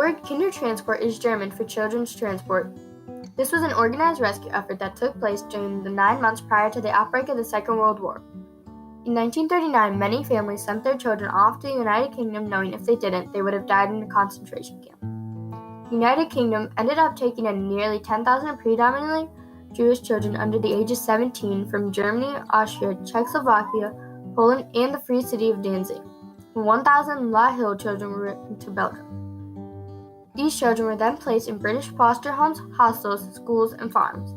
word Kindertransport is German for children's transport. This was an organized rescue effort that took place during the 9 months prior to the outbreak of the Second World War. In 1939, many families sent their children off to the United Kingdom knowing if they didn't, they would have died in a concentration camp. The United Kingdom ended up taking in nearly 10,000 predominantly Jewish children under the age of 17 from Germany, Austria, Czechoslovakia, Poland, and the Free City of Danzig. 1,000 La Hill children were written to Belgium. These children were then placed in British foster homes, hostels, schools, and farms.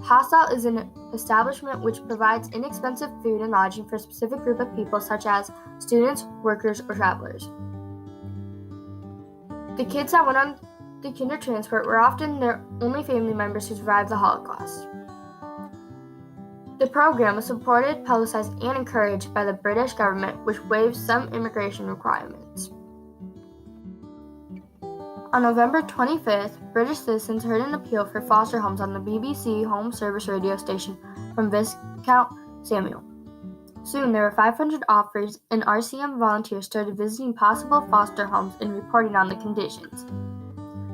Hostel is an establishment which provides inexpensive food and lodging for a specific group of people such as students, workers, or travelers. The kids that went on the Kindertransport were often their only family members who survived the Holocaust. The program was supported, publicized, and encouraged by the British government, which waived some immigration requirements. On November 25th, British citizens heard an appeal for foster homes on the BBC Home Service radio station from Viscount Samuel. Soon there were 500 offers, and RCM volunteers started visiting possible foster homes and reporting on the conditions.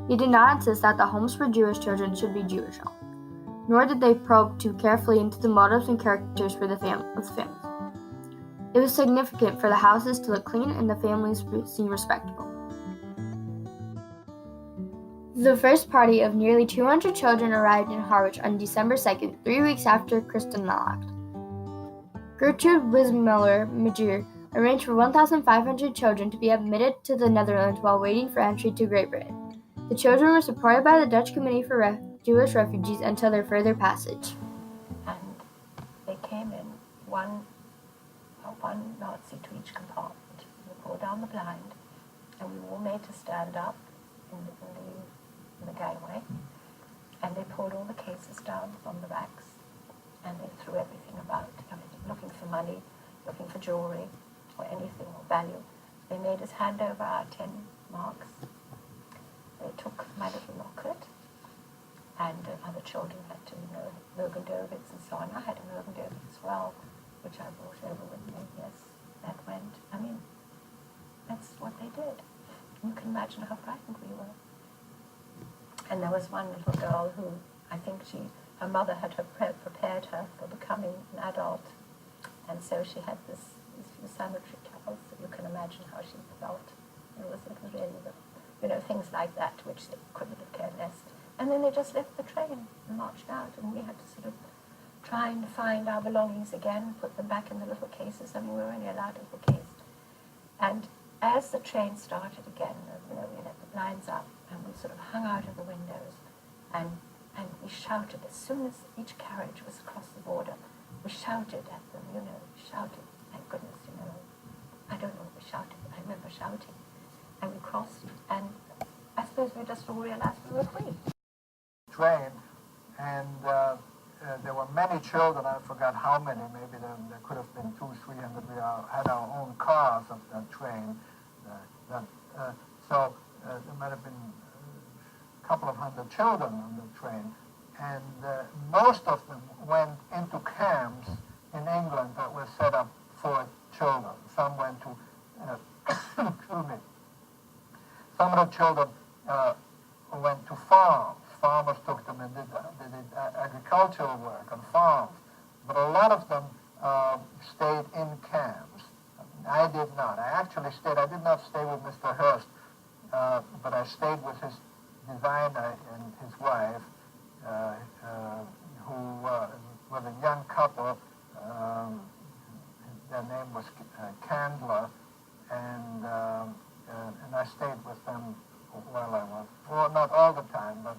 He did not insist that the homes for Jewish children should be Jewish homes, nor did they probe too carefully into the motives and characters for the families. It was significant for the houses to look clean and the families seem respectable. The first party of nearly 200 children arrived in Harwich on December 2nd, 3 weeks after Kristallnacht. Gertrude Wismiller-Major arranged for 1,500 children to be admitted to the Netherlands while waiting for entry to Great Britain. The children were supported by the Dutch Committee for Jewish Refugees until their further passage. And they came in one Nazi to each compartment. We pulled down the blind, and we were all made to stand up in the gangway, and they pulled all the cases down from the racks, and they threw everything about, looking for money, looking for jewelry, or anything of value. They made us hand over our 10 marks. They took my little locket, and other children had to know Mogendovits and so on. I had a Mogendovit as well, which I brought over with me. Yes, that went. That's what they did. You can imagine how frightened we were. And there was one little girl who, I think her mother had prepared her for becoming an adult, and so she had these few sanitary towels, so you can imagine how she felt. It was really things like that, which they couldn't have cared less. And then they just left the train and marched out, and we had to sort of try and find our belongings again, put them back in the little cases. We were only allowed a little case. And as the train started again, we let the blinds up, and we sort of hung out of the windows, and we shouted as soon as each carriage was across the border. We shouted at them, we shouted, thank goodness, I don't know what we shouted, but I remember shouting. And we crossed, and I suppose we just all realized we were free. Train, and there were many children, I forgot how many, maybe there could have been 200, 300. We had our own cars of that train. So there might have been a couple of hundred children on the train, and most of them went into camps in England that were set up for children. Some went to, excuse me, some of the children went to farms. Farmers took them and did agricultural work on farms, but a lot of them stayed in camps. I did not. I did not stay with Mr. Hurst, but I stayed with his designer and his wife, who was a young couple. Their name was Candler, and I stayed with them while I was, well, not all the time, but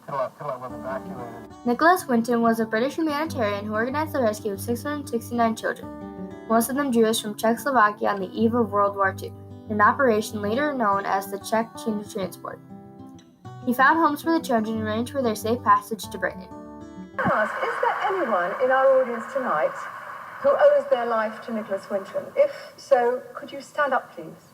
till I was evacuated. Nicholas Winton was a British humanitarian who organized the rescue of 669 children, most of them Jewish, from Czechoslovakia on the eve of World War II, an operation later known as the Czech Kindertransport. He found homes for the children and arranged for their safe passage to Britain. Ask, is there anyone in our audience tonight who owes their life to Nicholas Winton? If so, could you stand up, please?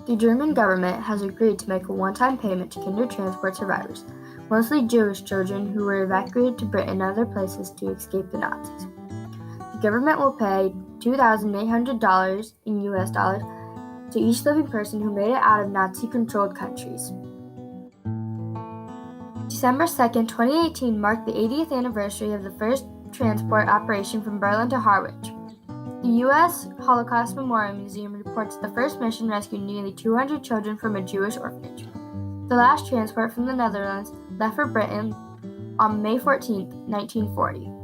The German government has agreed to make a one-time payment to Kindertransport survivors, mostly Jewish children who were evacuated to Britain and other places to escape the Nazis. The government will pay $2,800 in US dollars to each living person who made it out of Nazi-controlled countries. December 2, 2018 marked the 80th anniversary of the first transport operation from Berlin to Harwich. The U.S. Holocaust Memorial Museum reports the first mission rescued nearly 200 children from a Jewish orphanage. The last transport from the Netherlands left for Britain on May 14, 1940.